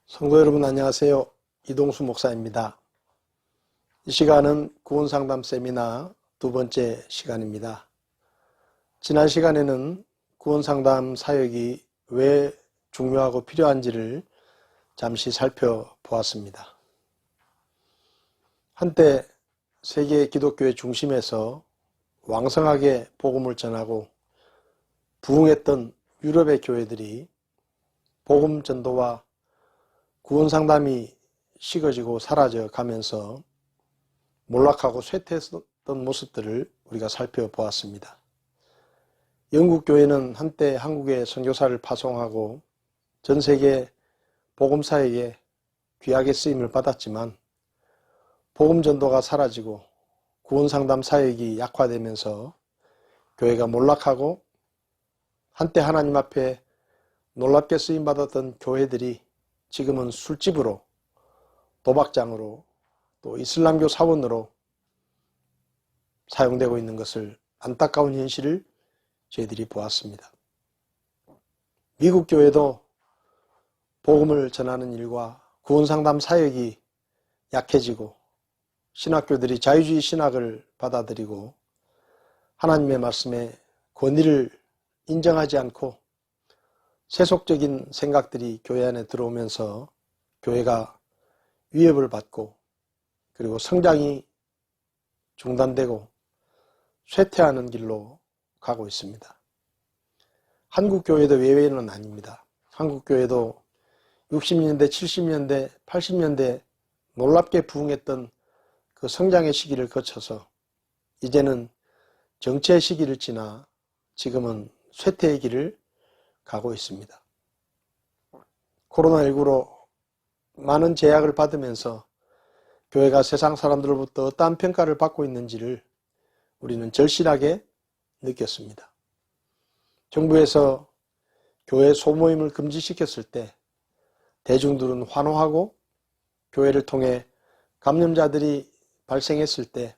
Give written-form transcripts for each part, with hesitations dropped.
성도 여러분 안녕하세요. 이동수 목사입니다. 이 시간은 구원상담 세미나 두 번째 시간입니다. 지난 시간에는 구원상담 사역이 왜 중요하고 필요한지를 잠시 살펴보았습니다. 한때 세계 기독교의 중심에서 왕성하게 복음을 전하고 부흥했던 유럽의 교회들이 복음 전도와 구원 상담이 식어지고 사라져 가면서 몰락하고 쇠퇴했던 모습들을 우리가 살펴보았습니다. 영국 교회는 한때 한국에 선교사를 파송하고 전 세계 복음 사역에 귀하게 쓰임을 받았지만 복음 전도가 사라지고 구원 상담 사역이 약화되면서 교회가 몰락하고 한때 하나님 앞에 놀랍게 쓰임 받았던 교회들이 지금은 술집으로, 도박장으로, 또 이슬람교 사원으로 사용되고 있는 것을 안타까운 현실을 저희들이 보았습니다. 미국 교회도 복음을 전하는 일과 구원상담 사역이 약해지고 신학교들이 자유주의 신학을 받아들이고 하나님의 말씀에 권위를 인정하지 않고 세속적인 생각들이 교회 안에 들어오면서 교회가 위협을 받고 그리고 성장이 중단되고 쇠퇴하는 길로 가고 있습니다. 한국 교회도 외외는 아닙니다. 한국 교회도 60년대, 70년대, 80년대 놀랍게 부흥했던 그 성장의 시기를 거쳐서 이제는 정체의 시기를 지나 지금은 쇠퇴의 길을 가고 있습니다. 코로나19로 많은 제약을 받으면서 교회가 세상 사람들로부터 어떠한 평가를 받고 있는지를 우리는 절실하게 느꼈습니다. 정부에서 교회 소모임을 금지시켰을 때 대중들은 환호하고 교회를 통해 감염자들이 발생했을 때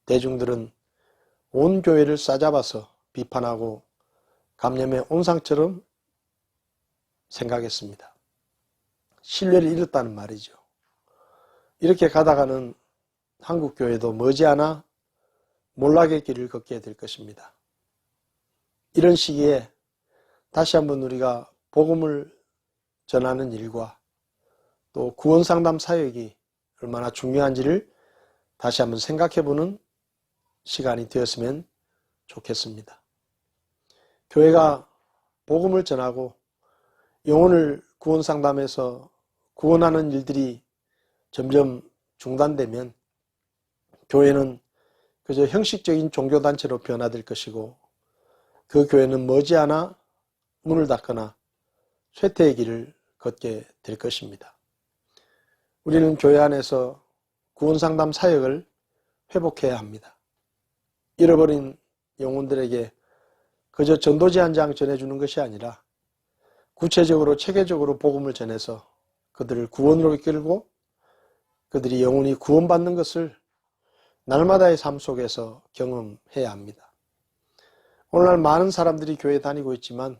대중들은 온 교회를 싸잡아서 비판하고 감염의 온상처럼 생각했습니다. 신뢰를 잃었다는 말이죠. 이렇게 가다가는 한국교회도 머지않아 몰락의 길을 걷게 될 것입니다. 이런 시기에 다시 한번 우리가 복음을 전하는 일과 또 구원상담 사역이 얼마나 중요한지를 다시 한번 생각해보는 시간이 되었으면 좋겠습니다. 교회가 복음을 전하고 영혼을 구원상담해서 구원하는 일들이 점점 중단되면 교회는 그저 형식적인 종교단체로 변화될 것이고 그 교회는 머지않아 문을 닫거나 쇠퇴의 길을 걷게 될 것입니다. 우리는 교회 안에서 구원상담 사역을 회복해야 합니다. 잃어버린 영혼들에게 그저 전도지 한 장 전해주는 것이 아니라 구체적으로 체계적으로 복음을 전해서 그들을 구원으로 이끌고 그들이 영혼이 구원받는 것을 날마다의 삶 속에서 경험해야 합니다. 오늘날 많은 사람들이 교회에 다니고 있지만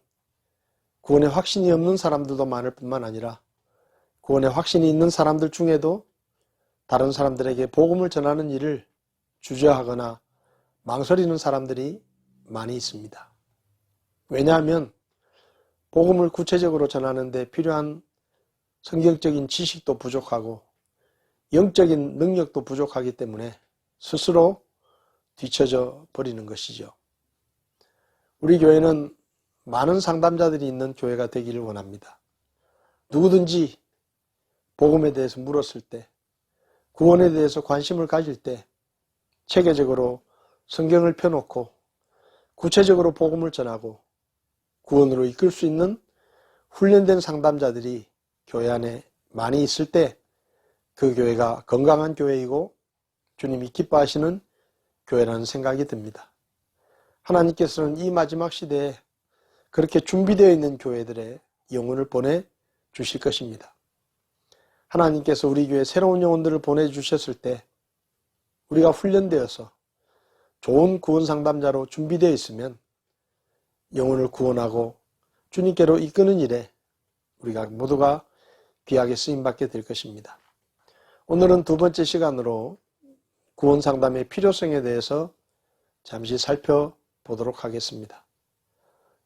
구원의 확신이 없는 사람들도 많을 뿐만 아니라 구원의 확신이 있는 사람들 중에도 다른 사람들에게 복음을 전하는 일을 주저하거나 망설이는 사람들이 많이 있습니다. 왜냐하면 복음을 구체적으로 전하는 데 필요한 성경적인 지식도 부족하고 영적인 능력도 부족하기 때문에 스스로 뒤처져 버리는 것이죠. 우리 교회는 많은 상담자들이 있는 교회가 되기를 원합니다. 누구든지 복음에 대해서 물었을 때, 구원에 대해서 관심을 가질 때 체계적으로 성경을 펴놓고 구체적으로 복음을 전하고 구원으로 이끌 수 있는 훈련된 상담자들이 교회 안에 많이 있을 때 그 교회가 건강한 교회이고 주님이 기뻐하시는 교회라는 생각이 듭니다. 하나님께서는 이 마지막 시대에 그렇게 준비되어 있는 교회들의 영혼을 보내주실 것입니다. 하나님께서 우리 교회에 새로운 영혼들을 보내주셨을 때 우리가 훈련되어서 좋은 구원 상담자로 준비되어 있으면 영혼을 구원하고 주님께로 이끄는 일에 우리가 모두가 귀하게 쓰임받게 될 것입니다. 오늘은 두 번째 시간으로 구원상담의 필요성에 대해서 잠시 살펴보도록 하겠습니다.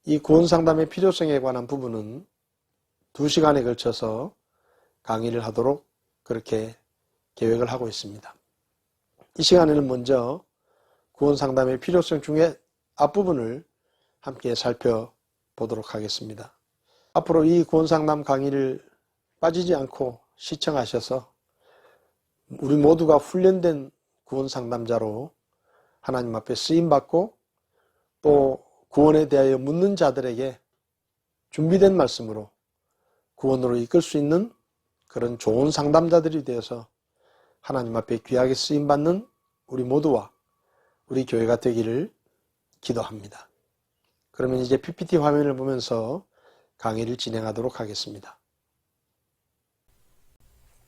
이 구원상담의 필요성에 관한 부분은 2시간에 걸쳐서 강의를 하도록 그렇게 계획을 하고 있습니다. 이 시간에는 먼저 구원상담의 필요성 중에 앞부분을 함께 살펴보도록 하겠습니다. 앞으로 이 구원상담 강의를 빠지지 않고 시청하셔서 우리 모두가 훈련된 구원상담자로 하나님 앞에 쓰임받고 또 구원에 대하여 묻는 자들에게 준비된 말씀으로 구원으로 이끌 수 있는 그런 좋은 상담자들이 되어서 하나님 앞에 귀하게 쓰임받는 우리 모두와 우리 교회가 되기를 기도합니다. 그러면 이제 PPT 화면을 보면서 강의를 진행하도록 하겠습니다.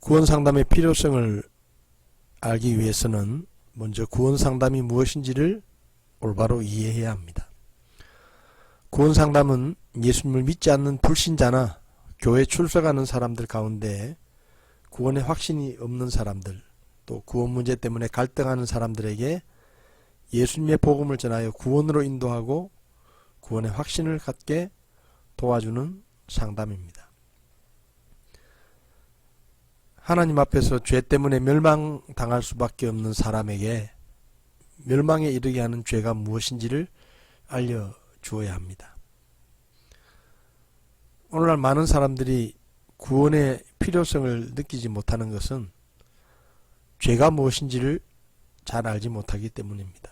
구원상담의 필요성을 알기 위해서는 먼저 구원상담이 무엇인지를 올바로 이해해야 합니다. 구원상담은 예수님을 믿지 않는 불신자나 교회 출석하는 사람들 가운데 구원의 확신이 없는 사람들, 또 구원 문제 때문에 갈등하는 사람들에게 예수님의 복음을 전하여 구원으로 인도하고 구원의 확신을 갖게 도와주는 상담입니다. 하나님 앞에서 죄 때문에 멸망당할 수밖에 없는 사람에게 멸망에 이르게 하는 죄가 무엇인지를 알려주어야 합니다. 오늘날 많은 사람들이 구원의 필요성을 느끼지 못하는 것은 죄가 무엇인지를 잘 알지 못하기 때문입니다.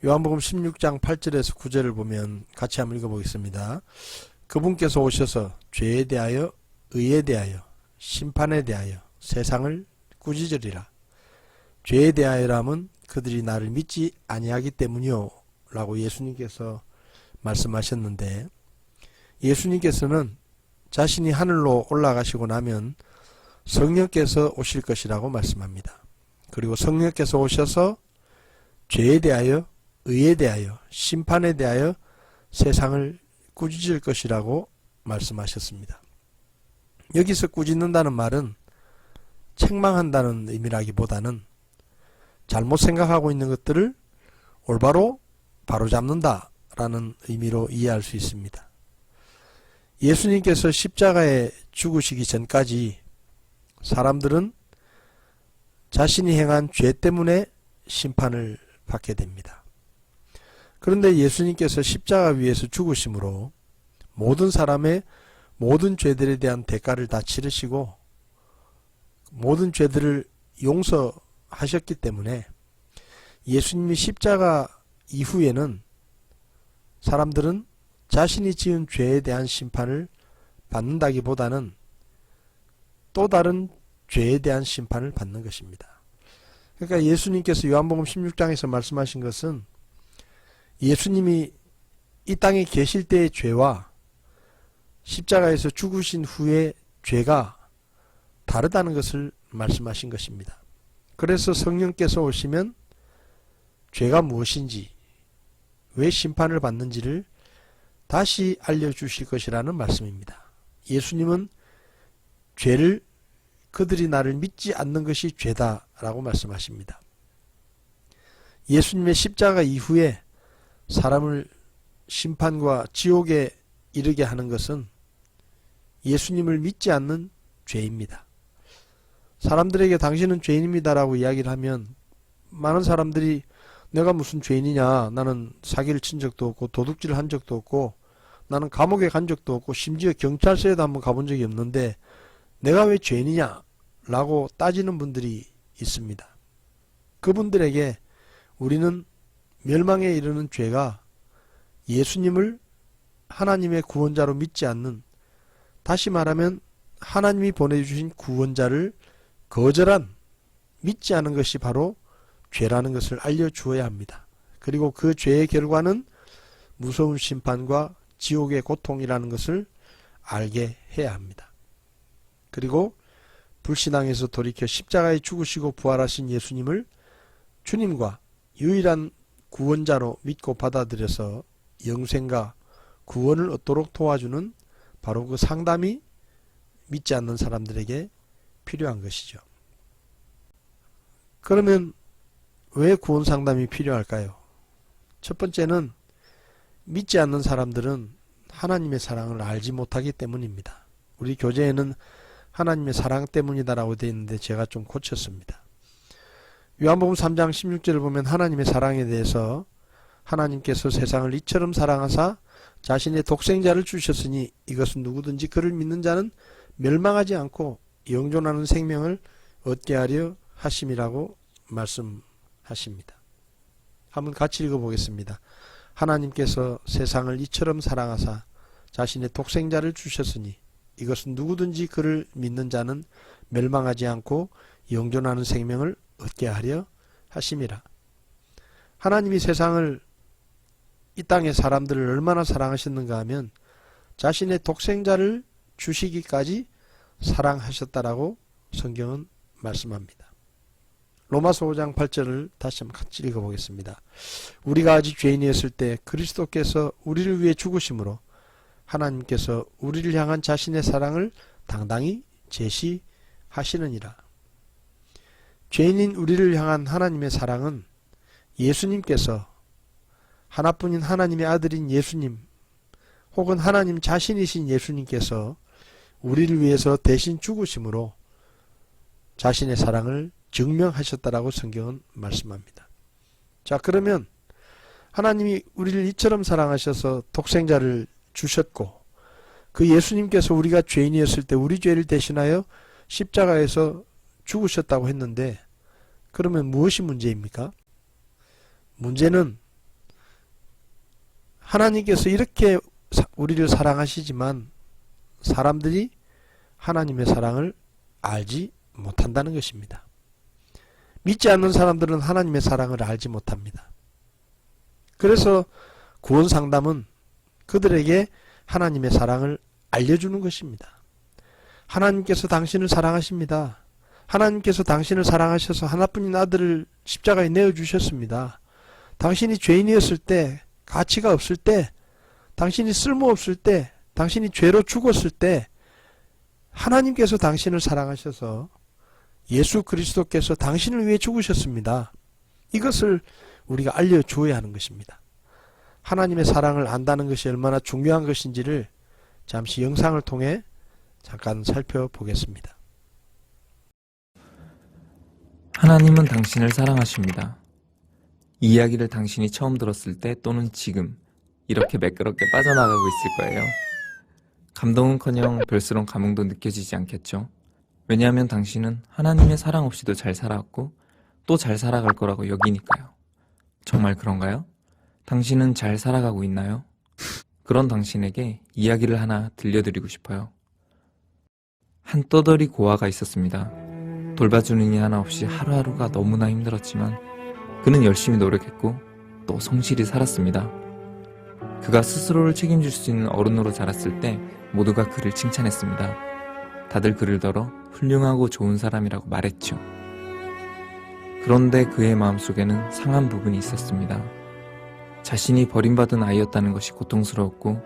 요한복음 16장 8절에서 9절을 보면 같이 한번 읽어보겠습니다. 그분께서 오셔서 죄에 대하여 의에 대하여 심판에 대하여 세상을 꾸짖으리라. 죄에 대하여라면 그들이 나를 믿지 아니하기 때문이요 라고 예수님께서 말씀하셨는데, 예수님께서는 자신이 하늘로 올라가시고 나면 성령께서 오실 것이라고 말씀합니다. 그리고 성령께서 오셔서 죄에 대하여 의에 대하여 심판에 대하여 세상을 꾸짖을 것이라고 말씀하셨습니다. 여기서 꾸짖는다는 말은 책망한다는 의미라기보다는 잘못 생각하고 있는 것들을 올바로 바로잡는다 라는 의미로 이해할 수 있습니다. 예수님께서 십자가에 죽으시기 전까지 사람들은 자신이 행한 죄 때문에 심판을 받게 됩니다. 그런데 예수님께서 십자가 위에서 죽으심으로 모든 사람의 모든 죄들에 대한 대가를 다 치르시고 모든 죄들을 용서하셨기 때문에 예수님이 십자가 이후에는 사람들은 자신이 지은 죄에 대한 심판을 받는다기보다는 또 다른 죄에 대한 심판을 받는 것입니다. 그러니까 예수님께서 요한복음 16장에서 말씀하신 것은 예수님이 이 땅에 계실 때의 죄와 십자가에서 죽으신 후의 죄가 다르다는 것을 말씀하신 것입니다. 그래서 성령께서 오시면 죄가 무엇인지, 왜 심판을 받는지를 다시 알려주실 것이라는 말씀입니다. 예수님은 죄를 그들이 나를 믿지 않는 것이 죄다라고 말씀하십니다. 예수님의 십자가 이후에 사람을 심판과 지옥에 이르게 하는 것은 예수님을 믿지 않는 죄입니다. 사람들에게 당신은 죄인입니다라고 이야기를 하면 많은 사람들이 내가 무슨 죄인이냐, 나는 사기를 친 적도 없고 도둑질을 한 적도 없고 나는 감옥에 간 적도 없고 심지어 경찰서에도 한번 가본 적이 없는데 내가 왜 죄인이냐 라고 따지는 분들이 있습니다. 그분들에게 우리는 멸망에 이르는 죄가 예수님을 하나님의 구원자로 믿지 않는, 다시 말하면 하나님이 보내주신 구원자를 거절한, 믿지 않은 것이 바로 죄라는 것을 알려주어야 합니다. 그리고 그 죄의 결과는 무서운 심판과 지옥의 고통이라는 것을 알게 해야 합니다. 그리고 불신앙에서 돌이켜 십자가에 죽으시고 부활하신 예수님을 주님과 유일한 구원자로 믿고 받아들여서 영생과 구원을 얻도록 도와주는 바로 그 상담이 믿지 않는 사람들에게 필요한 것이죠. 그러면 왜 구원 상담이 필요할까요? 첫 번째는 믿지 않는 사람들은 하나님의 사랑을 알지 못하기 때문입니다. 우리 교재에는 하나님의 사랑 때문이다라고 되어 있는데 제가 좀 고쳤습니다. 요한복음 3장 16절을 보면 하나님의 사랑에 대해서 하나님께서 세상을 이처럼 사랑하사 자신의 독생자를 주셨으니 이것은 누구든지 그를 믿는 자는 멸망하지 않고 영존하는 생명을 얻게 하려 하심이라고 말씀하십니다. 한번 같이 읽어보겠습니다. 하나님께서 세상을 이처럼 사랑하사 자신의 독생자를 주셨으니 이것은 누구든지 그를 믿는 자는 멸망하지 않고 영존하는 생명을 얻게 하려 하심이라. 하나님이 세상을 이 땅의 사람들을 얼마나 사랑하셨는가 하면 자신의 독생자를 주시기까지 사랑하셨다라고 성경은 말씀합니다. 로마서 5장 8절을 다시 한번 같이 읽어보겠습니다. 우리가 아직 죄인이었을 때 그리스도께서 우리를 위해 죽으심으로 하나님께서 우리를 향한 자신의 사랑을 당당히 제시하시느니라. 죄인인 우리를 향한 하나님의 사랑은 예수님께서 하나뿐인 하나님의 아들인 예수님 혹은 하나님 자신이신 예수님께서 우리를 위해서 대신 죽으심으로 자신의 사랑을 증명하셨다라고 성경은 말씀합니다. 자, 그러면 하나님이 우리를 이처럼 사랑하셔서 독생자를 주셨고 그 예수님께서 우리가 죄인이었을 때 우리 죄를 대신하여 십자가에서 죽으셨다고 했는데 그러면 무엇이 문제입니까? 문제는 하나님께서 이렇게 우리를 사랑하시지만 사람들이 하나님의 사랑을 알지 못한다는 것입니다. 믿지 않는 사람들은 하나님의 사랑을 알지 못합니다. 그래서 구원 상담은 그들에게 하나님의 사랑을 알려주는 것입니다. 하나님께서 당신을 사랑하십니다. 하나님께서 당신을 사랑하셔서 하나뿐인 아들을 십자가에 내어주셨습니다. 당신이 죄인이었을 때, 가치가 없을 때, 당신이 쓸모없을 때, 당신이 죄로 죽었을 때 하나님께서 당신을 사랑하셔서 예수 그리스도께서 당신을 위해 죽으셨습니다. 이것을 우리가 알려주어야 하는 것입니다. 하나님의 사랑을 안다는 것이 얼마나 중요한 것인지를 잠시 영상을 통해 잠깐 살펴보겠습니다. 하나님은 당신을 사랑하십니다. 이 이야기를 당신이 처음 들었을 때 또는 지금 이렇게 매끄럽게 빠져나가고 있을 거예요. 감동은커녕 별스런 감흥도 느껴지지 않겠죠. 왜냐하면 당신은 하나님의 사랑 없이도 잘 살아왔고 또 잘 살아갈 거라고 여기니까요. 정말 그런가요? 당신은 잘 살아가고 있나요? 그런 당신에게 이야기를 하나 들려드리고 싶어요. 한 떠돌이 고아가 있었습니다. 돌봐주는 이는 하나 없이 하루하루가 너무나 힘들었지만 그는 열심히 노력했고 또 성실히 살았습니다. 그가 스스로를 책임질 수 있는 어른으로 자랐을 때 모두가 그를 칭찬했습니다. 다들 그를 더러 훌륭하고 좋은 사람이라고 말했죠. 그런데 그의 마음속에는 상한 부분이 있었습니다. 자신이 버림받은 아이였다는 것이 고통스러웠고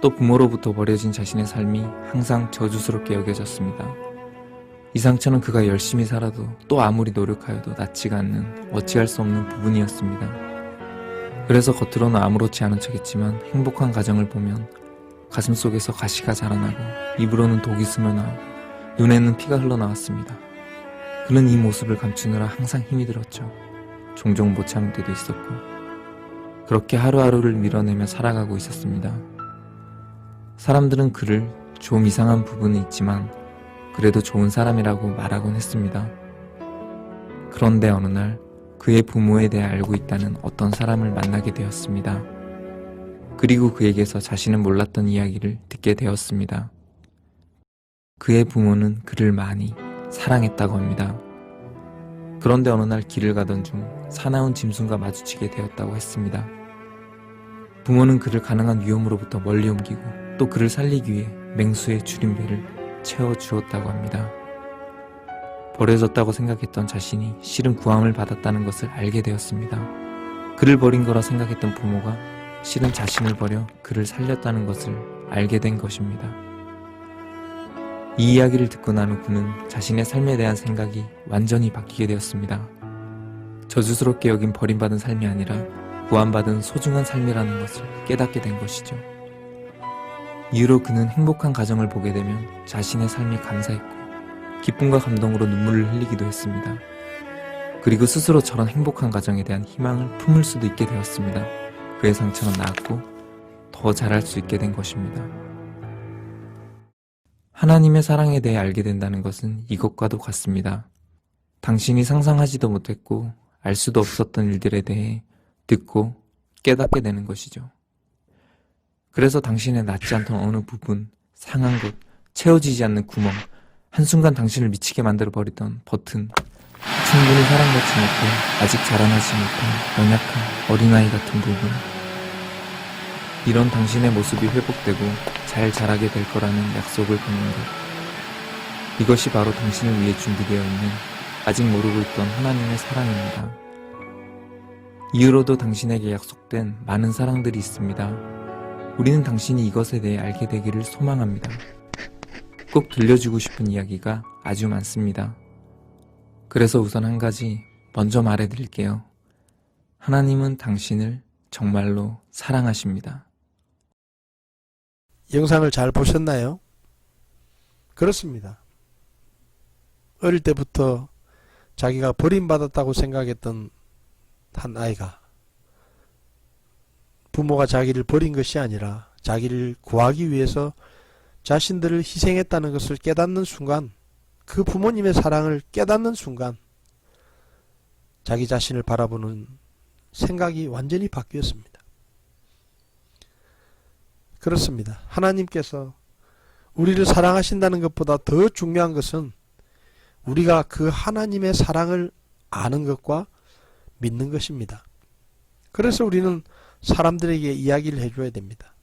또 부모로부터 버려진 자신의 삶이 항상 저주스럽게 여겨졌습니다. 이 상처는 그가 열심히 살아도 또 아무리 노력하여도 낫지가 않는 어찌할 수 없는 부분이었습니다. 그래서 겉으로는 아무렇지 않은 척했지만 행복한 가정을 보면 가슴속에서 가시가 자라나고 입으로는 독이 스며나오고 눈에는 피가 흘러나왔습니다. 그는 이 모습을 감추느라 항상 힘이 들었죠. 종종 못 참을 때도 있었고 그렇게 하루하루를 밀어내며 살아가고 있었습니다. 사람들은 그를 좀 이상한 부분이 있지만 그래도 좋은 사람이라고 말하곤 했습니다. 그런데 어느 날 그의 부모에 대해 알고 있다는 어떤 사람을 만나게 되었습니다. 그리고 그에게서 자신은 몰랐던 이야기를 듣게 되었습니다. 그의 부모는 그를 많이 사랑했다고 합니다. 그런데 어느 날 길을 가던 중 사나운 짐승과 마주치게 되었다고 했습니다. 부모는 그를 가능한 위험으로부터 멀리 옮기고 또 그를 살리기 위해 맹수의 줄임배를 채워주었다고 합니다. 버려졌다고 생각했던 자신이 실은 구함을 받았다는 것을 알게 되었습니다. 그를 버린 거라 생각했던 부모가 실은 자신을 버려 그를 살렸다는 것을 알게 된 것입니다. 이 이야기를 듣고 난 후 그는 자신의 삶에 대한 생각이 완전히 바뀌게 되었습니다. 저주스럽게 여긴 버림받은 삶이 아니라 구원받은 소중한 삶이라는 것을 깨닫게 된 것이죠. 이후로 그는 행복한 가정을 보게 되면 자신의 삶이 감사했고 기쁨과 감동으로 눈물을 흘리기도 했습니다. 그리고 스스로 저런 행복한 가정에 대한 희망을 품을 수도 있게 되었습니다. 그의 상처는 나았고 더 잘할 수 있게 된 것입니다. 하나님의 사랑에 대해 알게 된다는 것은 이것과도 같습니다. 당신이 상상하지도 못했고 알 수도 없었던 일들에 대해 듣고 깨닫게 되는 것이죠. 그래서 당신의 낫지 않던 어느 부분, 상한 곳, 채워지지 않는 구멍, 한순간 당신을 미치게 만들어 버리던 버튼, 충분히 사랑받지 못해 아직 자라나지 못한 연약한 어린아이 같은 부분, 이런 당신의 모습이 회복되고 잘 자라게 될 거라는 약속을 받는 것, 이것이 바로 당신을 위해 준비되어 있는 아직 모르고 있던 하나님의 사랑입니다. 이후로도 당신에게 약속된 많은 사랑들이 있습니다. 우리는 당신이 이것에 대해 알게 되기를 소망합니다. 꼭 들려주고 싶은 이야기가 아주 많습니다. 그래서 우선 한 가지 먼저 말해드릴게요. 하나님은 당신을 정말로 사랑하십니다. 영상을 잘 보셨나요? 그렇습니다. 어릴 때부터 자기가 버림받았다고 생각했던 한 아이가 부모가 자기를 버린 것이 아니라 자기를 구하기 위해서 자신들을 희생했다는 것을 깨닫는 순간, 그 부모님의 사랑을 깨닫는 순간 자기 자신을 바라보는 생각이 완전히 바뀌었습니다. 그렇습니다. 하나님께서 우리를 사랑하신다는 것보다 더 중요한 것은 우리가 그 하나님의 사랑을 아는 것과 믿는 것입니다. 그래서 우리는 사람들에게 이야기를 해줘야 됩니다.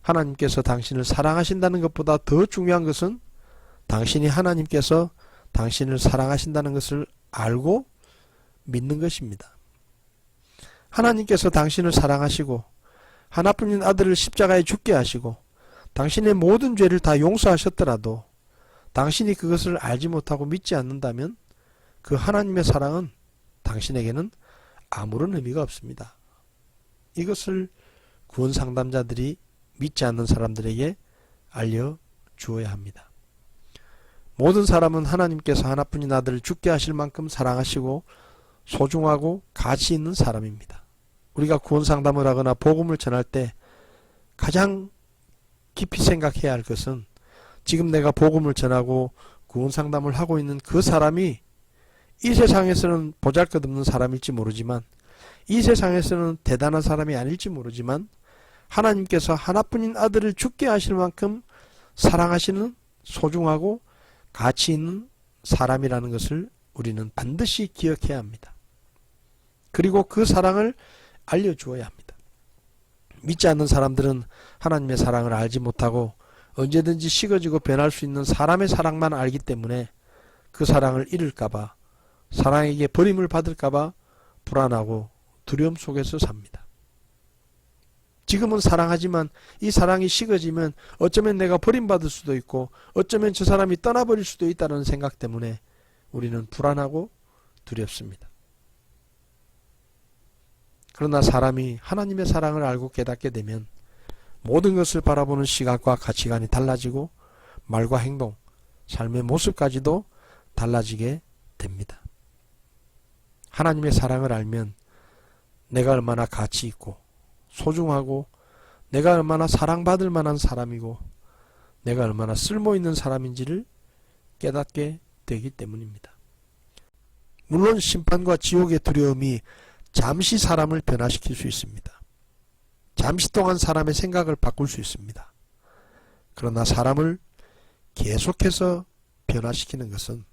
하나님께서 당신을 사랑하신다는 것보다 더 중요한 것은 당신이 하나님께서 당신을 사랑하신다는 것을 알고 믿는 것입니다. 하나님께서 당신을 사랑하시고 하나뿐인 아들을 십자가에 죽게 하시고 당신의 모든 죄를 다 용서하셨더라도 당신이 그것을 알지 못하고 믿지 않는다면 그 하나님의 사랑은 당신에게는 아무런 의미가 없습니다. 이것을 구원 상담자들이 믿지 않는 사람들에게 알려주어야 합니다. 모든 사람은 하나님께서 하나뿐인 아들을 죽게 하실 만큼 사랑하시고 소중하고 가치 있는 사람입니다. 우리가 구원 상담을 하거나 복음을 전할 때 가장 깊이 생각해야 할 것은 지금 내가 복음을 전하고 구원 상담을 하고 있는 그 사람이 이 세상에서는 보잘것없는 사람일지 모르지만, 이 세상에서는 대단한 사람이 아닐지 모르지만 하나님께서 하나뿐인 아들을 죽게 하실 만큼 사랑하시는 소중하고 가치 있는 사람이라는 것을 우리는 반드시 기억해야 합니다. 그리고 그 사랑을 알려주어야 합니다. 믿지 않는 사람들은 하나님의 사랑을 알지 못하고 언제든지 식어지고 변할 수 있는 사람의 사랑만 알기 때문에 그 사랑을 잃을까봐, 사랑에게 버림을 받을까봐 불안하고 두려움 속에서 삽니다. 지금은 사랑하지만 이 사랑이 식어지면 어쩌면 내가 버림받을 수도 있고 어쩌면 저 사람이 떠나버릴 수도 있다는 생각 때문에 우리는 불안하고 두렵습니다. 그러나 사람이 하나님의 사랑을 알고 깨닫게 되면 모든 것을 바라보는 시각과 가치관이 달라지고 말과 행동, 삶의 모습까지도 달라지게 됩니다. 하나님의 사랑을 알면 내가 얼마나 가치 있고 소중하고 내가 얼마나 사랑받을 만한 사람이고 내가 얼마나 쓸모있는 사람인지를 깨닫게 되기 때문입니다. 물론 심판과 지옥의 두려움이 잠시 사람을 변화시킬 수 있습니다. 잠시 동안 사람의 생각을 바꿀 수 있습니다. 그러나 사람을 계속해서 변화시키는 것은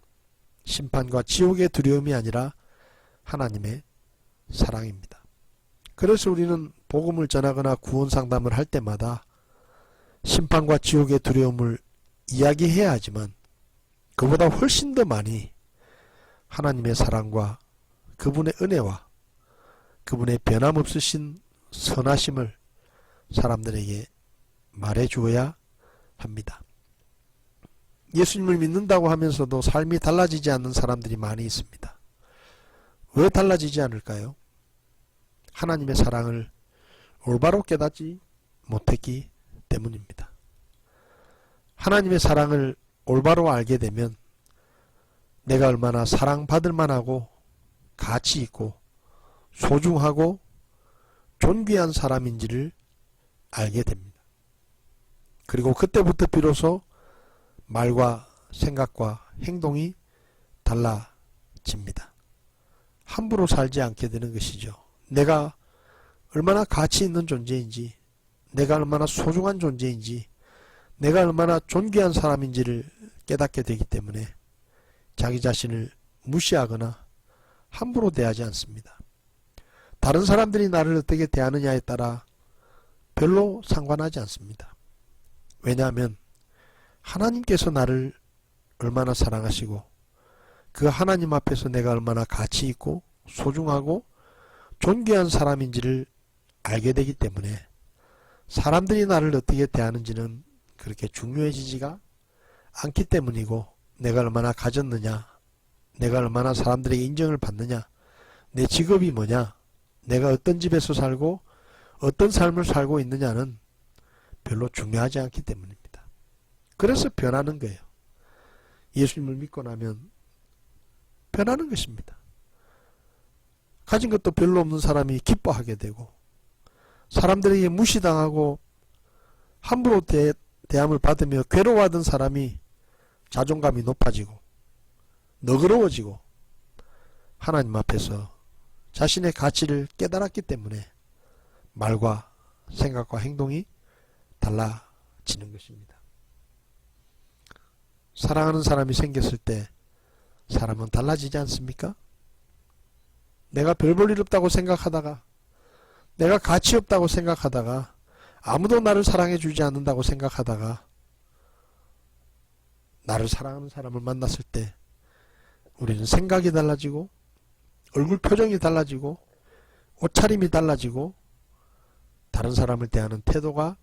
심판과 지옥의 두려움이 아니라 하나님의 사랑입니다. 그래서 우리는 복음을 전하거나 구원 상담을 할 때마다 심판과 지옥의 두려움을 이야기해야 하지만 그보다 훨씬 더 많이 하나님의 사랑과 그분의 은혜와 그분의 변함없으신 선하심을 사람들에게 말해 주어야 합니다. 예수님을 믿는다고 하면서도 삶이 달라지지 않는 사람들이 많이 있습니다. 왜 달라지지 않을까요? 하나님의 사랑을 올바로 깨닫지 못했기 때문입니다. 하나님의 사랑을 올바로 알게 되면 내가 얼마나 사랑받을 만하고 가치 있고 소중하고 존귀한 사람인지를 알게 됩니다. 그리고 그때부터 비로소 말과 생각과 행동이 달라집니다. 함부로 살지 않게 되는 것이죠. 내가 얼마나 가치 있는 존재인지, 내가 얼마나 소중한 존재인지, 내가 얼마나 존귀한 사람인지를 깨닫게 되기 때문에 자기 자신을 무시하거나 함부로 대하지 않습니다. 다른 사람들이 나를 어떻게 대하느냐에 따라 별로 상관하지 않습니다. 왜냐하면 하나님께서 나를 얼마나 사랑하시고 그 하나님 앞에서 내가 얼마나 가치 있고 소중하고 존귀한 사람인지를 알게 되기 때문에 사람들이 나를 어떻게 대하는지는 그렇게 중요해지지가 않기 때문이고, 내가 얼마나 가졌느냐, 내가 얼마나 사람들에게 인정을 받느냐, 내 직업이 뭐냐, 내가 어떤 집에서 살고 어떤 삶을 살고 있느냐는 별로 중요하지 않기 때문입니다. 그래서 변하는 거예요. 예수님을 믿고 나면 변하는 것입니다. 가진 것도 별로 없는 사람이 기뻐하게 되고, 사람들에게 무시당하고 함부로 대함을 받으며 괴로워하던 사람이 자존감이 높아지고 너그러워지고 하나님 앞에서 자신의 가치를 깨달았기 때문에 말과 생각과 행동이 달라지는 것입니다. 사랑하는 사람이 생겼을 때 사람은 달라지지 않습니까? 내가 별 볼 일 없다고 생각하다가, 내가 가치 없다고 생각하다가, 아무도 나를 사랑해 주지 않는다고 생각하다가 나를 사랑하는 사람을 만났을 때 우리는 생각이 달라지고 얼굴 표정이 달라지고 옷차림이 달라지고 다른 사람을 대하는 태도가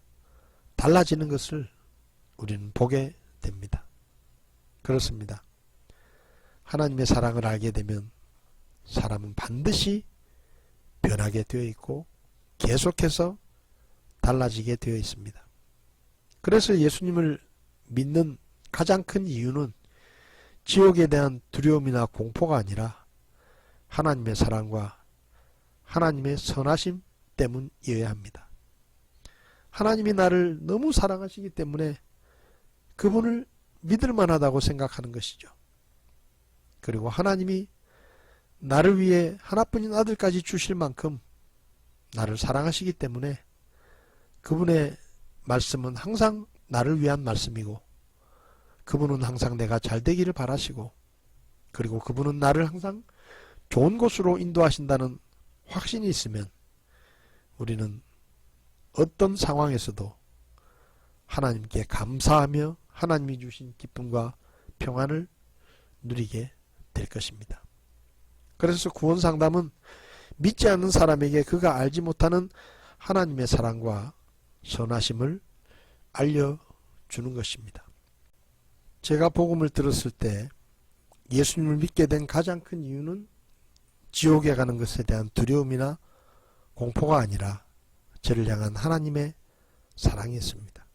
달라지는 것을 우리는 보게 됩니다. 그렇습니다. 하나님의 사랑을 알게 되면 사람은 반드시 변하게 되어 있고 계속해서 달라지게 되어 있습니다. 그래서 예수님을 믿는 가장 큰 이유는 지옥에 대한 두려움이나 공포가 아니라 하나님의 사랑과 하나님의 선하심 때문이어야 합니다. 하나님이 나를 너무 사랑하시기 때문에 그분을 믿을 만하다고 생각하는 것이죠. 그리고 하나님이 나를 위해 하나뿐인 아들까지 주실 만큼 나를 사랑하시기 때문에 그분의 말씀은 항상 나를 위한 말씀이고, 그분은 항상 내가 잘 되기를 바라시고, 그리고 그분은 나를 항상 좋은 곳으로 인도하신다는 확신이 있으면 우리는 어떤 상황에서도 하나님께 감사하며 하나님이 주신 기쁨과 평안을 누리게 될 것입니다. 그래서 구원상담은 믿지 않는 사람에게 그가 알지 못하는 하나님의 사랑과 선하심을 알려주는 것입니다. 제가 복음을 들었을 때 예수님을 믿게 된 가장 큰 이유는 지옥에 가는 것에 대한 두려움이나 공포가 아니라 저를 향한 하나님의 사랑이었습니다.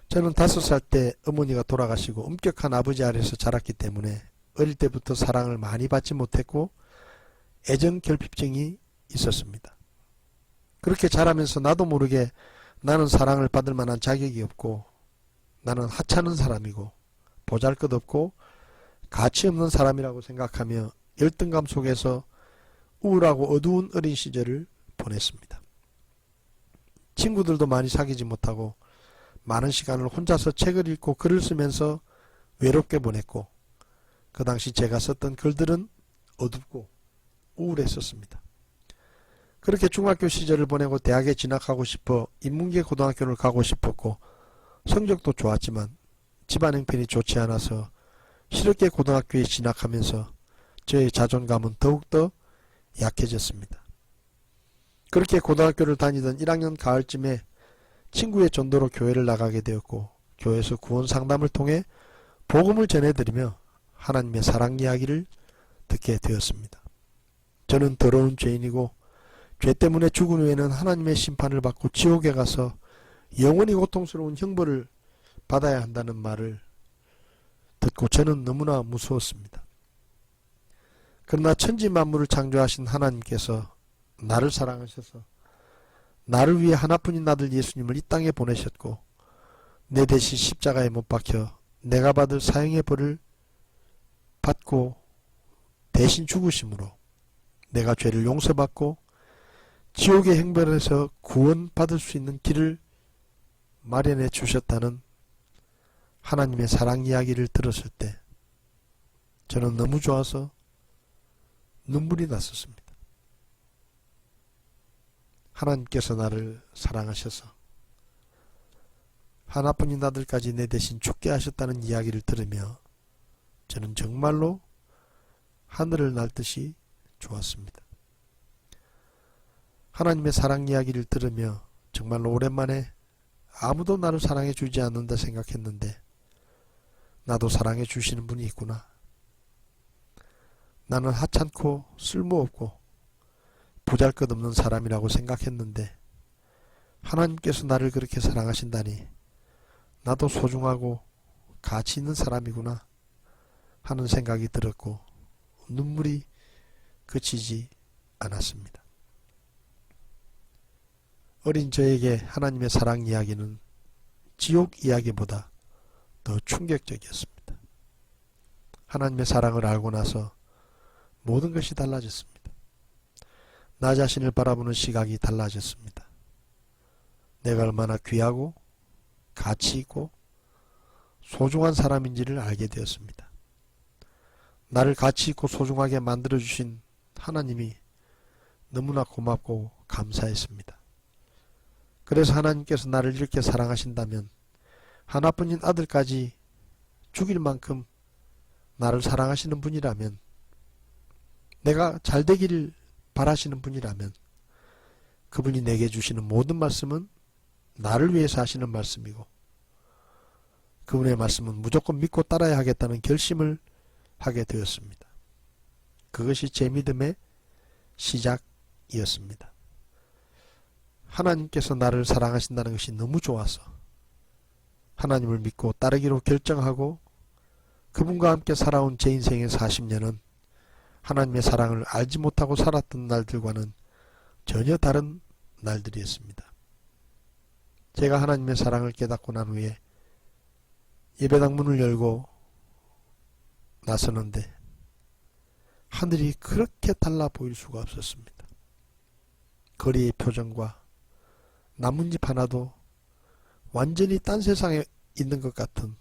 저는 5살 때 어머니가 돌아가시고 엄격한 아버지 아래서 자랐기 때문에 어릴 때부터 사랑을 많이 받지 못했고 애정 결핍증이 있었습니다. 그렇게 자라면서 나도 모르게 나는 사랑을 받을 만한 자격이 없고, 나는 하찮은 사람이고 보잘것없고 가치 없는 사람이라고 생각하며 열등감 속에서 우울하고 어두운 어린 시절을 보냈습니다. 친구들도 많이 사귀지 못하고 많은 시간을 혼자서 책을 읽고 글을 쓰면서 외롭게 보냈고, 그 당시 제가 썼던 글들은 어둡고 우울했었습니다. 그렇게 중학교 시절을 보내고 대학에 진학하고 싶어 인문계 고등학교를 가고 싶었고, 성적도 좋았지만 집안 형편이 좋지 않아서 실업계 고등학교에 진학하면서 저의 자존감은 더욱더 약해졌습니다. 그렇게 고등학교를 다니던 1학년 가을쯤에 친구의 전도로 교회를 나가게 되었고, 교회에서 구원 상담을 통해 복음을 전해드리며 하나님의 사랑 이야기를 듣게 되었습니다. 저는 더러운 죄인이고 죄 때문에 죽은 후에는 하나님의 심판을 받고 지옥에 가서 영원히 고통스러운 형벌을 받아야 한다는 말을 듣고 저는 너무나 무서웠습니다. 그러나 천지 만물을 창조하신 하나님께서 나를 사랑하셔서 나를 위해 하나뿐인 아들 예수님을 이 땅에 보내셨고 내 대신 십자가에 못 박혀 내가 받을 사형의 벌을 받고 대신 죽으심으로 내가 죄를 용서받고 지옥의 형벌에서 구원받을 수 있는 길을 마련해 주셨다는 하나님의 사랑 이야기를 들었을 때 저는 너무 좋아서 눈물이 났었습니다. 하나님께서 나를 사랑하셔서 하나뿐인 아들까지 내 대신 죽게 하셨다는 이야기를 들으며 저는 정말로 하늘을 날듯이 좋았습니다. 하나님의 사랑 이야기를 들으며 정말로 오랜만에 아무도 나를 사랑해 주지 않는다 생각했는데 나도 사랑해 주시는 분이 있구나. 나는 하찮고 쓸모없고 보잘것없는 사람이라고 생각했는데 하나님께서 나를 그렇게 사랑하신다니 나도 소중하고 가치 있는 사람이구나 하는 생각이 들었고 눈물이 그치지 않았습니다. 어린 저에게 하나님의 사랑 이야기는 지옥 이야기보다 더 충격적이었습니다. 하나님의 사랑을 알고 나서 모든 것이 달라졌습니다. 나 자신을 바라보는 시각이 달라졌습니다. 내가 얼마나 귀하고 가치 있고 소중한 사람인지를 알게 되었습니다. 나를 가치 있고 소중하게 만들어주신 하나님이 너무나 고맙고 감사했습니다. 그래서 하나님께서 나를 이렇게 사랑하신다면 하나뿐인 아들까지 죽일 만큼 나를 사랑하시는 분이라면 내가 잘 되기를 바라시는 분이라면 그분이 내게 주시는 모든 말씀은 나를 위해서 하시는 말씀이고 그분의 말씀은 무조건 믿고 따라야 하겠다는 결심을 하게 되었습니다. 그것이 제 믿음의 시작이었습니다. 하나님께서 나를 사랑하신다는 것이 너무 좋아서 하나님을 믿고 따르기로 결정하고 그분과 함께 살아온 제 인생의 40년은 하나님의 사랑을 알지 못하고 살았던 날들과는 전혀 다른 날들이었습니다. 제가 하나님의 사랑을 깨닫고 난 후에 예배당 문을 열고 나서는데 하늘이 그렇게 달라 보일 수가 없었습니다. 거리의 표정과 나뭇잎 하나도 완전히 딴 세상에 있는 것 같은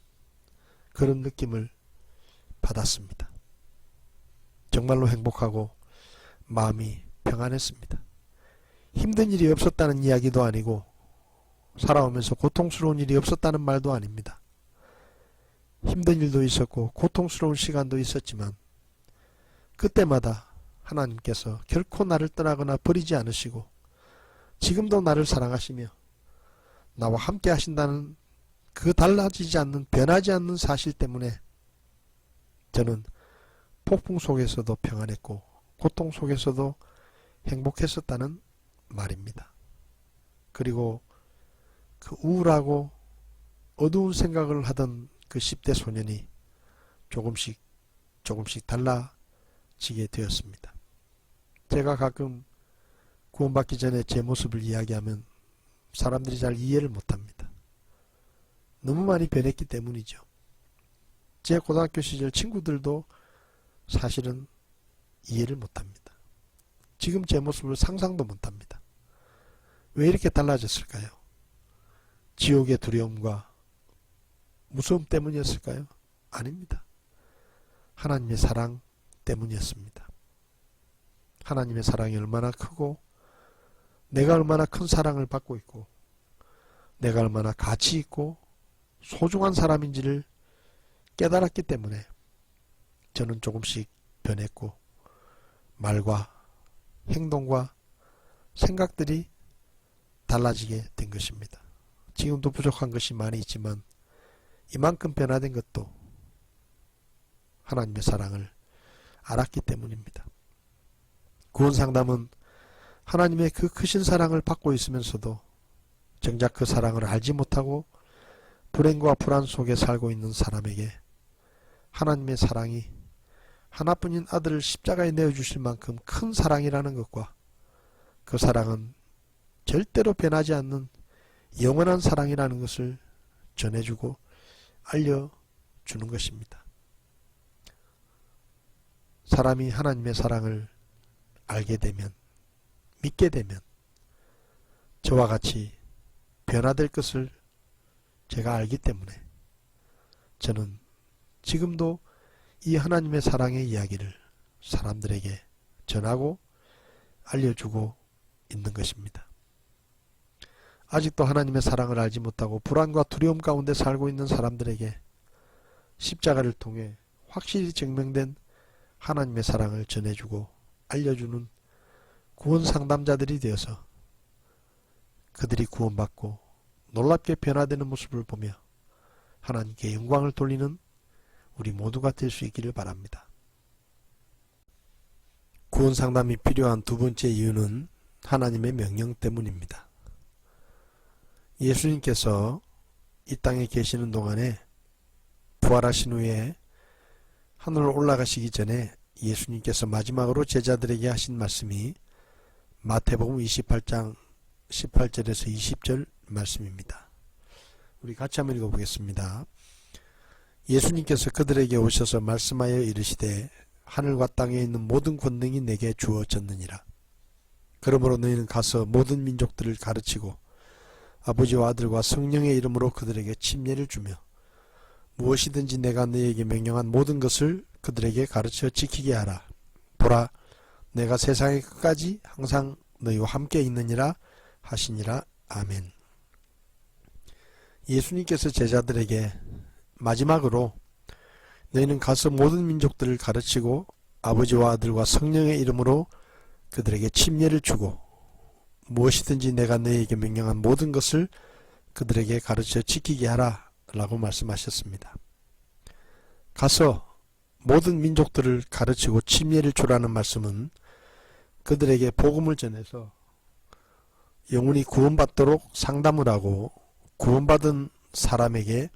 그런 느낌을 받았습니다. 정말로 행복하고 마음이 평안했습니다. 힘든 일이 없었다는 이야기도 아니고 살아오면서 고통스러운 일이 없었다는 말도 아닙니다. 힘든 일도 있었고 고통스러운 시간도 있었지만 그때마다 하나님께서 결코 나를 떠나거나 버리지 않으시고 지금도 나를 사랑하시며 나와 함께 하신다는 그 달라지지 않는 변하지 않는 사실 때문에 저는 폭풍 속에서도 평안했고 고통 속에서도 행복했었다는 말입니다. 그리고 그 우울하고 어두운 생각을 하던 그 10대 소년이 조금씩 달라지게 되었습니다. 제가 가끔 구원받기 전에 제 모습을 이야기하면 사람들이 잘 이해를 못합니다. 너무 많이 변했기 때문이죠. 제 고등학교 시절 친구들도 사실은 이해를 못합니다. 지금 제 모습을 상상도 못합니다. 왜 이렇게 달라졌을까요? 지옥의 두려움과 무서움 때문이었을까요? 아닙니다. 하나님의 사랑 때문이었습니다. 하나님의 사랑이 얼마나 크고 내가 얼마나 큰 사랑을 받고 있고 내가 얼마나 가치 있고 소중한 사람인지를 깨달았기 때문에 저는 조금씩 변했고 말과 행동과 생각들이 달라지게 된 것입니다. 지금도 부족한 것이 많이 있지만 이만큼 변화된 것도 하나님의 사랑을 알았기 때문입니다. 구원상담은 하나님의 그 크신 사랑을 받고 있으면서도 정작 그 사랑을 알지 못하고 불행과 불안 속에 살고 있는 사람에게 하나님의 사랑이 하나뿐인 아들을 십자가에 내어주실 만큼 큰 사랑이라는 것과 그 사랑은 절대로 변하지 않는 영원한 사랑이라는 것을 전해주고 알려주는 것입니다. 사람이 하나님의 사랑을 알게 되면, 믿게 되면 저와 같이 변화될 것을 제가 알기 때문에 저는 지금도 이 하나님의 사랑의 이야기를 사람들에게 전하고 알려주고 있는 것입니다. 아직도 하나님의 사랑을 알지 못하고 불안과 두려움 가운데 살고 있는 사람들에게 십자가를 통해 확실히 증명된 하나님의 사랑을 전해주고 알려주는 구원 상담자들이 되어서 그들이 구원받고 놀랍게 변화되는 모습을 보며 하나님께 영광을 돌리는 우리 모두가 될 수 있기를 바랍니다. 구원 상담이 필요한 두 번째 이유는 하나님의 명령 때문입니다. 예수님께서 이 땅에 계시는 동안에 부활하신 후에 하늘로 올라가시기 전에 예수님께서 마지막으로 제자들에게 하신 말씀이 마태복음 28장 18절에서 20절 말씀입니다. 우리 같이 한번 읽어보겠습니다. 예수님께서 그들에게 오셔서 말씀하여 이르시되 하늘과 땅에 있는 모든 권능이 내게 주어졌느니라. 그러므로 너희는 가서 모든 민족들을 가르치고 아버지와 아들과 성령의 이름으로 그들에게 침례를 주며 무엇이든지 내가 너희에게 명령한 모든 것을 그들에게 가르쳐 지키게 하라. 보라, 내가 세상의 끝까지 항상 너희와 함께 있느니라 하시니라. 아멘. 예수님께서 제자들에게 마지막으로 너희는 가서 모든 민족들을 가르치고 아버지와 아들과 성령의 이름으로 그들에게 침례를 주고 무엇이든지 내가 너희에게 명령한 모든 것을 그들에게 가르쳐 지키게 하라 라고 말씀하셨습니다. 가서 모든 민족들을 가르치고 침례를 주라는 말씀은 그들에게 복음을 전해서 영혼이 구원받도록 상담을 하고 구원받은 사람에게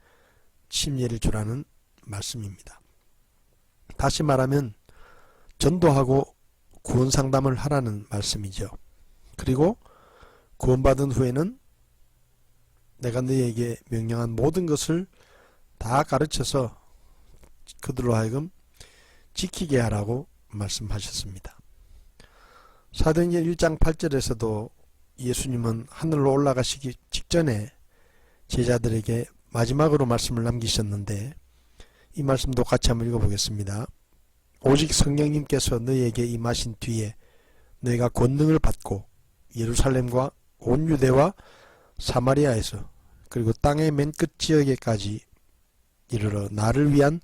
침례를 주라는 말씀입니다. 다시 말하면 전도하고 구원 상담을 하라는 말씀이죠. 그리고 구원받은 후에는 내가 너희에게 명령한 모든 것을 다 가르쳐서 그들로 하여금 지키게 하라고 말씀하셨습니다. 사도행전 1장 8절에서도 예수님은 하늘로 올라가시기 직전에 제자들에게 마지막으로 말씀을 남기셨는데 이 말씀도 같이 한번 읽어보겠습니다. 오직 성령님께서 너희에게 임하신 뒤에 너희가 권능을 받고 예루살렘과 온 유대와 사마리아에서 그리고 땅의 맨 끝 지역에까지 이르러 나를 위한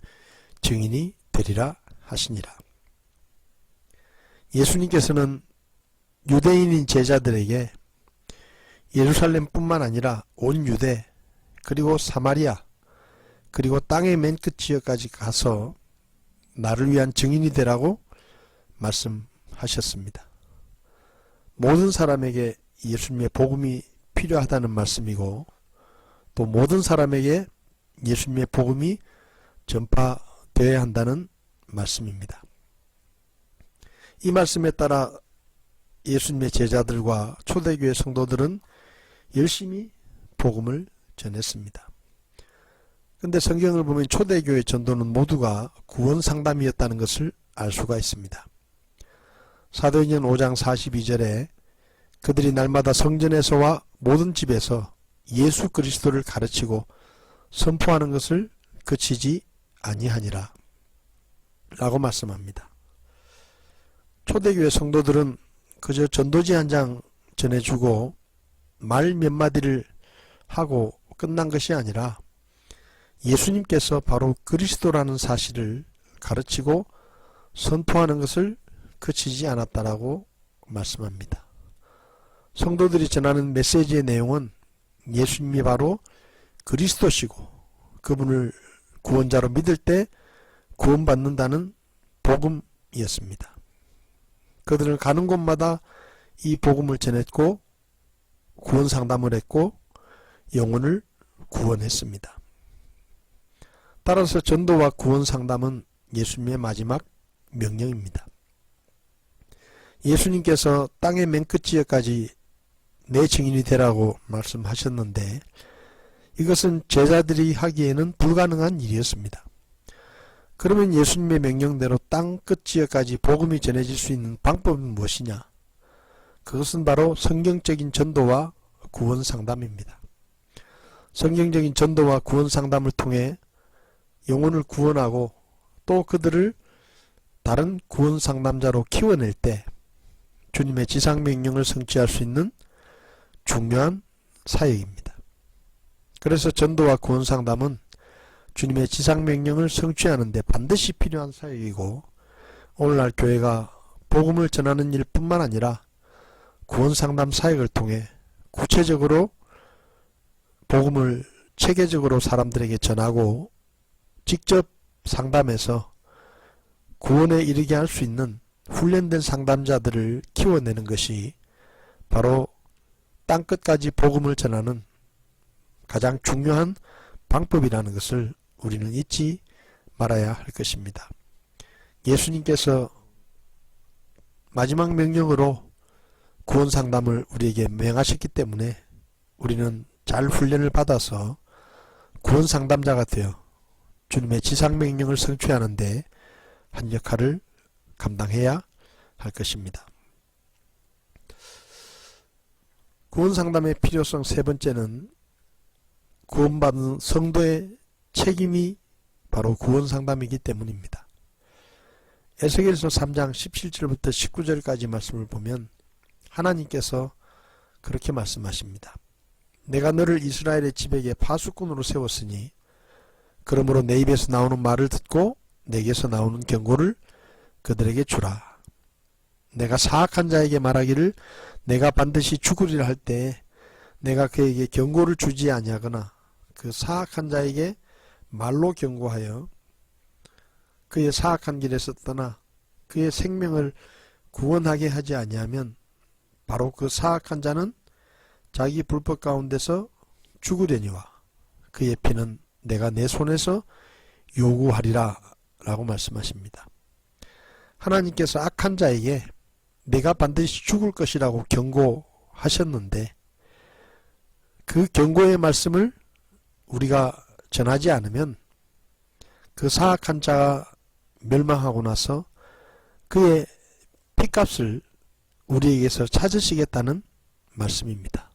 증인이 되리라 하시니라. 예수님께서는 유대인인 제자들에게 예루살렘뿐만 아니라 온 유대 그리고 사마리아 그리고 땅의 맨 끝 지역까지 가서 나를 위한 증인이 되라고 말씀하셨습니다. 모든 사람에게 예수님의 복음이 필요하다는 말씀이고 또 모든 사람에게 예수님의 복음이 전파되어야 한다는 말씀입니다. 이 말씀에 따라 예수님의 제자들과 초대교회 성도들은 열심히 복음을 전했습니다. 근데 성경을 보면 초대교회 전도는 모두가 구원 상담이었다는 것을 알 수가 있습니다. 사도행전 5장 42절에 그들이 날마다 성전에서와 모든 집에서 예수 그리스도를 가르치고 선포하는 것을 그치지 아니하니라 라고 말씀합니다. 초대교회 성도들은 그저 전도지 한 장 전해주고 말 몇 마디를 하고 끝난 것이 아니라 예수님께서 바로 그리스도라는 사실을 가르치고 선포하는 것을 그치지 않았다라고 말씀합니다. 성도들이 전하는 메시지의 내용은 예수님이 바로 그리스도시고 그분을 구원자로 믿을 때 구원받는다는 복음이었습니다. 그들은 가는 곳마다 이 복음을 전했고 구원 상담을 했고 영혼을 구원했습니다. 따라서 전도와 구원 상담은 예수님의 마지막 명령입니다. 예수님께서 땅의 맨 끝지역까지 내 증인이 되라고 말씀하셨는데 이것은 제자들이 하기에는 불가능한 일이었습니다. 그러면 예수님의 명령대로 땅 끝지역까지 복음이 전해질 수 있는 방법은 무엇이냐? 그것은 바로 성경적인 전도와 구원 상담입니다. 성경적인 전도와 구원 상담을 통해 영혼을 구원하고 또 그들을 다른 구원 상담자로 키워낼 때 주님의 지상명령을 성취할 수 있는 중요한 사역입니다. 그래서 전도와 구원 상담은 주님의 지상명령을 성취하는 데 반드시 필요한 사역이고 오늘날 교회가 복음을 전하는 일뿐만 아니라 구원 상담 사역을 통해 구체적으로 복음을 체계적으로 사람들에게 전하고 직접 상담해서 구원에 이르게 할 수 있는 훈련된 상담자들을 키워내는 것이 바로 땅끝까지 복음을 전하는 가장 중요한 방법이라는 것을 우리는 잊지 말아야 할 것입니다. 예수님께서 마지막 명령으로 구원 상담을 우리에게 명하셨기 때문에 우리는 잘 훈련을 받아서 구원 상담자가 되어 주님의 지상 명령을 성취하는 데 한 역할을 감당해야 할 것입니다. 구원 상담의 필요성 세 번째는 구원받은 성도의 책임이 바로 구원 상담이기 때문입니다. 에스겔서 3장 17절부터 19절까지 말씀을 보면 하나님께서 그렇게 말씀하십니다. 내가 너를 이스라엘의 지배에 파수꾼으로 세웠으니 그러므로 내 입에서 나오는 말을 듣고 내게서 나오는 경고를 그들에게 주라. 내가 사악한 자에게 말하기를 내가 반드시 죽으리라 할 때에 내가 그에게 경고를 주지 아니하거나 그 사악한 자에게 말로 경고하여 그의 사악한 길에서 떠나 그의 생명을 구원하게 하지 아니하면 바로 그 사악한 자는 자기 불법 가운데서 죽으려니와 그의 피는 내가 내 손에서 요구하리라 라고 말씀하십니다. 하나님께서 악한 자에게 내가 반드시 죽을 것이라고 경고하셨는데 그 경고의 말씀을 우리가 전하지 않으면 그 사악한 자가 멸망하고 나서 그의 핏값을 우리에게서 찾으시겠다는 말씀입니다.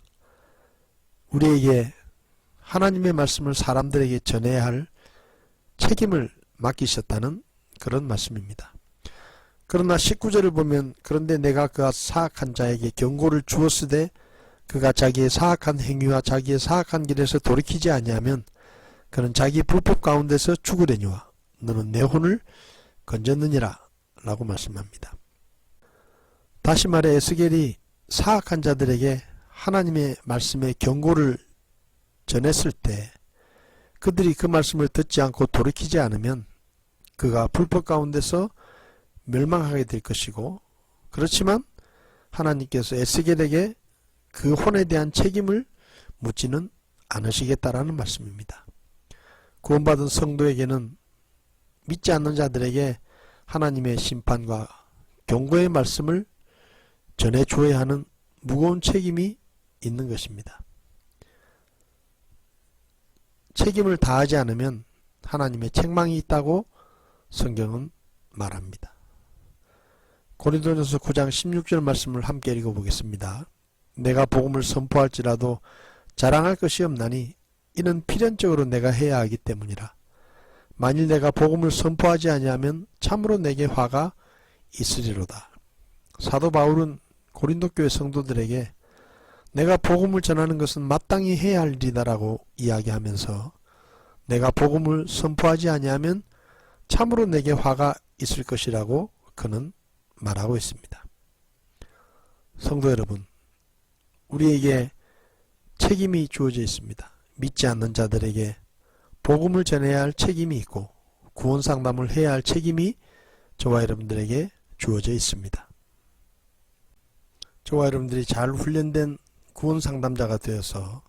우리에게 하나님의 말씀을 사람들에게 전해야 할 책임을 맡기셨다는 그런 말씀입니다. 그러나 19절을 보면 그런데 내가 그 사악한 자에게 경고를 주었으되 그가 자기의 사악한 행위와 자기의 사악한 길에서 돌이키지 아니하면 그는 자기 불법 가운데서 죽으려니와 너는 내 혼을 건졌느니라 라고 말씀합니다. 다시 말해 에스겔이 사악한 자들에게 하나님의 말씀의 경고를 전했을 때 그들이 그 말씀을 듣지 않고 돌이키지 않으면 그가 불법 가운데서 멸망하게 될 것이고 그렇지만 하나님께서 에스겔에게 그 혼에 대한 책임을 묻지는 않으시겠다라는 말씀입니다. 구원받은 성도에게는 믿지 않는 자들에게 하나님의 심판과 경고의 말씀을 전해 주어야 하는 무거운 책임이 있는 것입니다. 책임을 다하지 않으면 하나님의 책망이 있다고 성경은 말합니다. 고린도전서 9장 16절 말씀을 함께 읽어보겠습니다. 내가 복음을 선포할지라도 자랑할 것이 없나니 이는 필연적으로 내가 해야 하기 때문이라. 만일 내가 복음을 선포하지 아니하면 참으로 내게 화가 있으리로다. 사도 바울은 고린도 교회 성도들에게 내가 복음을 전하는 것은 마땅히 해야 할 일이다라고 이야기하면서 내가 복음을 선포하지 아니하면 참으로 내게 화가 있을 것이라고 그는 말하고 있습니다. 성도 여러분, 우리에게 책임이 주어져 있습니다. 믿지 않는 자들에게 복음을 전해야 할 책임이 있고 구원 상담을 해야 할 책임이 저와 여러분들에게 주어져 있습니다. 저와 여러분들이 잘 훈련된 구원 상담자가 되어서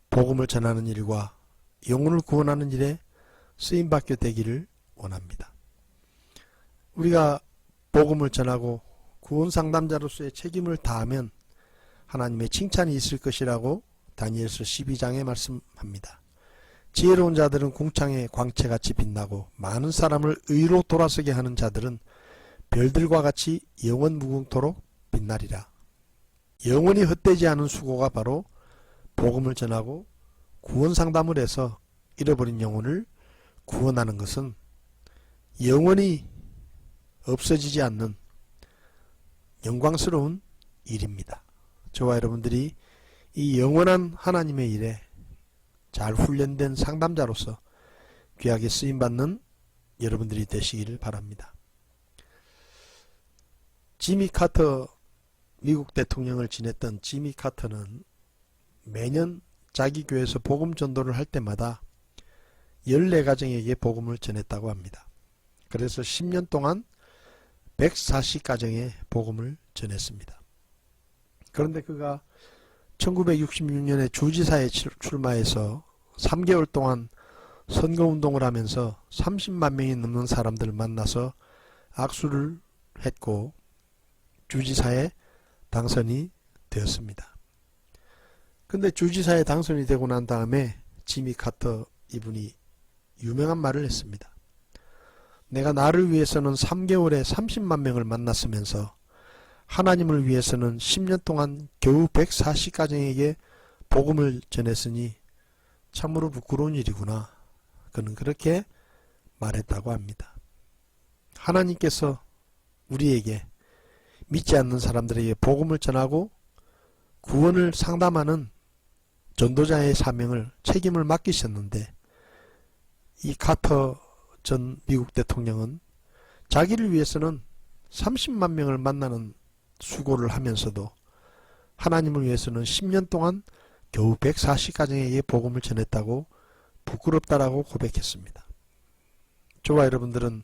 복음을 전하는 일과 영혼을 구원하는 일에 쓰임받게 되기를 원합니다. 우리가 복음을 전하고 구원 상담자로서의 책임을 다하면 하나님의 칭찬이 있을 것이라고 다니엘서 12장에 말씀합니다. 지혜로운 자들은 궁창의 광채같이 빛나고 많은 사람을 의로 돌아서게 하는 자들은 별들과 같이 영원 무궁토록 빛나리라. 영원히 헛되지 않은 수고가 바로 복음을 전하고 구원 상담을 해서 잃어버린 영혼을 구원하는 것은 영원히 없어지지 않는 영광스러운 일입니다. 저와 여러분들이 이 영원한 하나님의 일에 잘 훈련된 상담자로서 귀하게 쓰임받는 여러분들이 되시기를 바랍니다. 지미 카터 미국 대통령을 지냈던 지미 카터는 매년 자기 교회에서 복음 전도를 할 때마다 14가정에게 복음을 전했다고 합니다. 그래서 10년 동안 140가정에 복음을 전했습니다. 그런데 그가 1966년에 주지사에 출마해서 3개월 동안 선거운동을 하면서 30만 명이 넘는 사람들을 만나서 악수를 했고 주지사에 당선이 되었습니다. 근데 주지사에 당선이 되고 난 다음에 지미 카터 이분이 유명한 말을 했습니다. 내가 나를 위해서는 3개월에 30만 명을 만났으면서 하나님을 위해서는 10년 동안 겨우 140가정에게 복음을 전했으니 참으로 부끄러운 일이구나. 그는 그렇게 말했다고 합니다. 하나님께서 우리에게 믿지 않는 사람들에게 복음을 전하고 구원을 상담하는 전도자의 사명을 책임을 맡기셨는데 이 카터 전 미국 대통령은 자기를 위해서는 30만 명을 만나는 수고를 하면서도 하나님을 위해서는 10년 동안 겨우 140가정에게 복음을 전했다고 부끄럽다라고 고백했습니다. 저와 여러분들은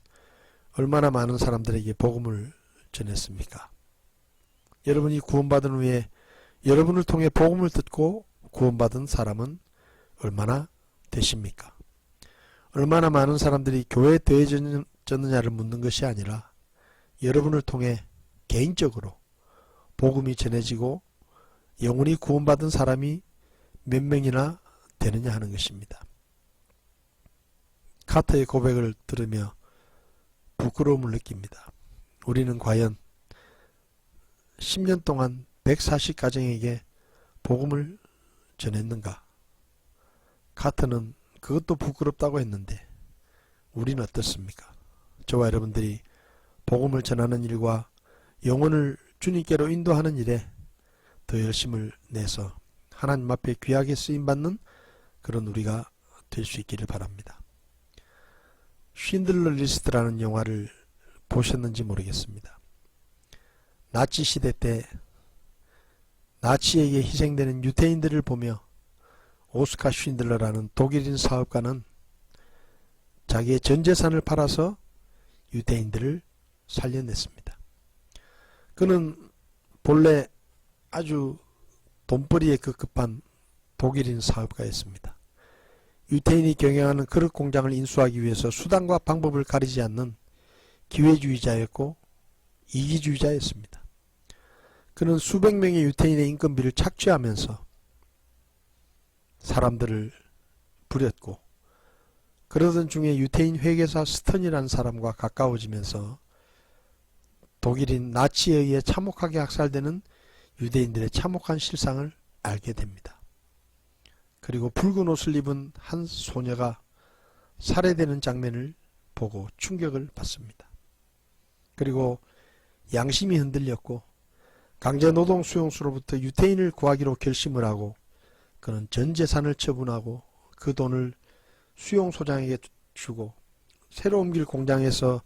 얼마나 많은 사람들에게 복음을 전했습니까? 여러분이 구원받은 후에 여러분을 통해 복음을 듣고 구원받은 사람은 얼마나 되십니까? 얼마나 많은 사람들이 교회에 더해졌느냐를 묻는 것이 아니라 여러분을 통해 개인적으로 복음이 전해지고 영혼이 구원받은 사람이 몇 명이나 되느냐 하는 것입니다. 카터의 고백을 들으며 부끄러움을 느낍니다. 우리는 과연 10년 동안 140가정에게 복음을 전했는가? 카터는 그것도 부끄럽다고 했는데 우리는 어떻습니까? 저와 여러분들이 복음을 전하는 일과 영혼을 주님께로 인도하는 일에 더 열심을 내서 하나님 앞에 귀하게 쓰임받는 그런 우리가 될 수 있기를 바랍니다. 쉰들러 리스트라는 영화를 보셨는지 모르겠습니다. 나치 시대 때 나치에게 희생되는 유대인들을 보며 오스카 쉰들러라는 독일인 사업가는 자기의 전 재산을 팔아서 유대인들을 살려냈습니다. 그는 본래 아주 돈벌이에 급급한 독일인 사업가였습니다. 유대인이 경영하는 그릇 공장을 인수하기 위해서 수단과 방법을 가리지 않는 기회주의자였고 이기주의자였습니다. 그는 수백 명의 유대인의 인건비를 착취하면서 사람들을 부렸고 그러던 중에 유대인 회계사 스턴이라는 사람과 가까워지면서 독일인 나치에 의해 참혹하게 학살되는 유대인들의 참혹한 실상을 알게 됩니다. 그리고 붉은 옷을 입은 한 소녀가 살해되는 장면을 보고 충격을 받습니다. 그리고 양심이 흔들렸고 강제노동 수용소로부터 유태인을 구하기로 결심을 하고 그는 전 재산을 처분하고 그 돈을 수용소장에게 주고 새로 옮길 공장에서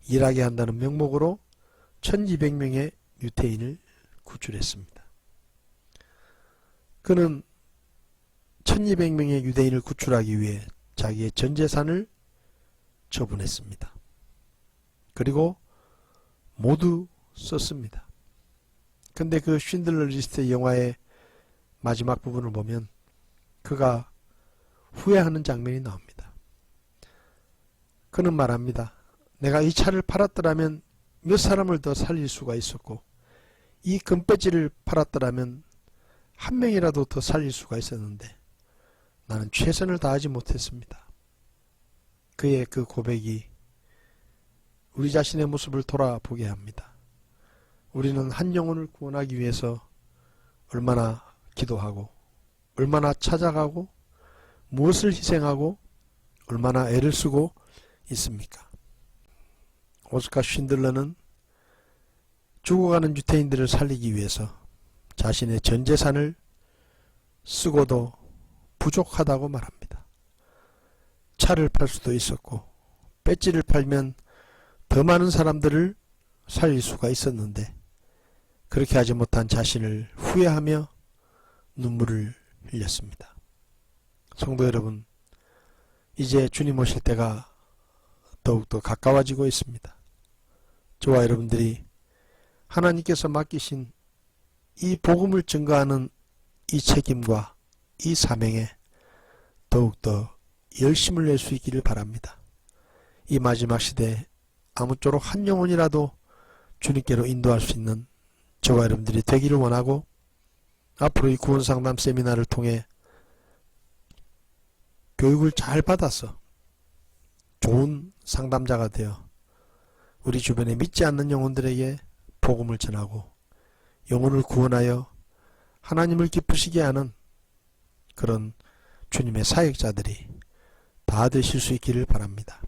일하게 한다는 명목으로 1200명의 유태인을 구출했습니다. 그는 1200명의 유대인을 구출하기 위해 자기의 전 재산을 처분했습니다. 그리고 모두 썼습니다. 근데 그 쉰들러 리스트 영화의 마지막 부분을 보면 그가 후회하는 장면이 나옵니다. 그는 말합니다. 내가 이 차를 팔았더라면 몇 사람을 더 살릴 수가 있었고 이 금배지를 팔았더라면 한 명이라도 더 살릴 수가 있었는데 나는 최선을 다하지 못했습니다. 그의 그 고백이 우리 자신의 모습을 돌아보게 합니다. 우리는 한 영혼을 구원하기 위해서 얼마나 기도하고 얼마나 찾아가고 무엇을 희생하고 얼마나 애를 쓰고 있습니까? 오스카 쉰들러는 죽어가는 유태인들을 살리기 위해서 자신의 전 재산을 쓰고도 부족하다고 말합니다. 차를 팔 수도 있었고 배지를 팔면 더 많은 사람들을 살릴 수가 있었는데 그렇게 하지 못한 자신을 후회하며 눈물을 흘렸습니다. 성도 여러분, 이제 주님 오실 때가 더욱더 가까워지고 있습니다. 저와 여러분들이 하나님께서 맡기신 이 복음을 증거하는 이 책임과 이 사명에 더욱더 열심을 낼 수 있기를 바랍니다. 이 마지막 시대에 아무쪼록 한 영혼이라도 주님께로 인도할 수 있는 저와 여러분들이 되기를 원하고 앞으로 이 구원상담 세미나를 통해 교육을 잘 받아서 좋은 상담자가 되어 우리 주변에 믿지 않는 영혼들에게 복음을 전하고 영혼을 구원하여 하나님을 기쁘시게 하는 그런 주님의 사역자들이 다 되실 수 있기를 바랍니다.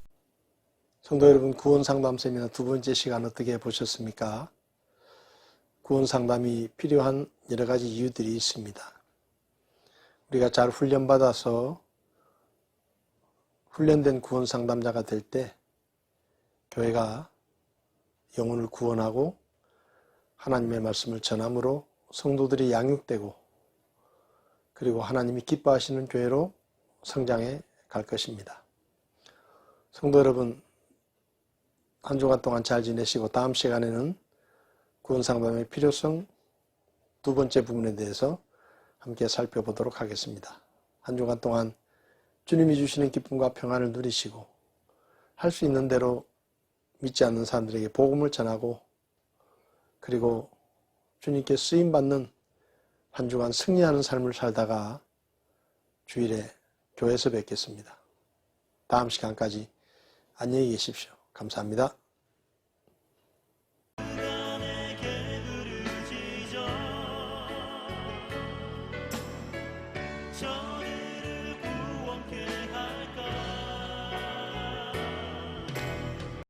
성도 여러분, 구원상담 세미나 두 번째 시간 어떻게 보셨습니까? 구원상담이 필요한 여러 가지 이유들이 있습니다. 우리가 잘 훈련받아서 훈련된 구원상담자가 될 때 교회가 영혼을 구원하고 하나님의 말씀을 전함으로 성도들이 양육되고 그리고 하나님이 기뻐하시는 교회로 성장해 갈 것입니다. 성도 여러분, 한 주간 동안 잘 지내시고 다음 시간에는 구원상담의 필요성 두 번째 부분에 대해서 함께 살펴보도록 하겠습니다. 한 주간 동안 주님이 주시는 기쁨과 평안을 누리시고 할 수 있는 대로 믿지 않는 사람들에게 복음을 전하고 그리고 주님께 쓰임받는 한 주간 승리하는 삶을 살다가 주일에 교회에서 뵙겠습니다. 다음 시간까지 안녕히 계십시오. 감사합니다. 저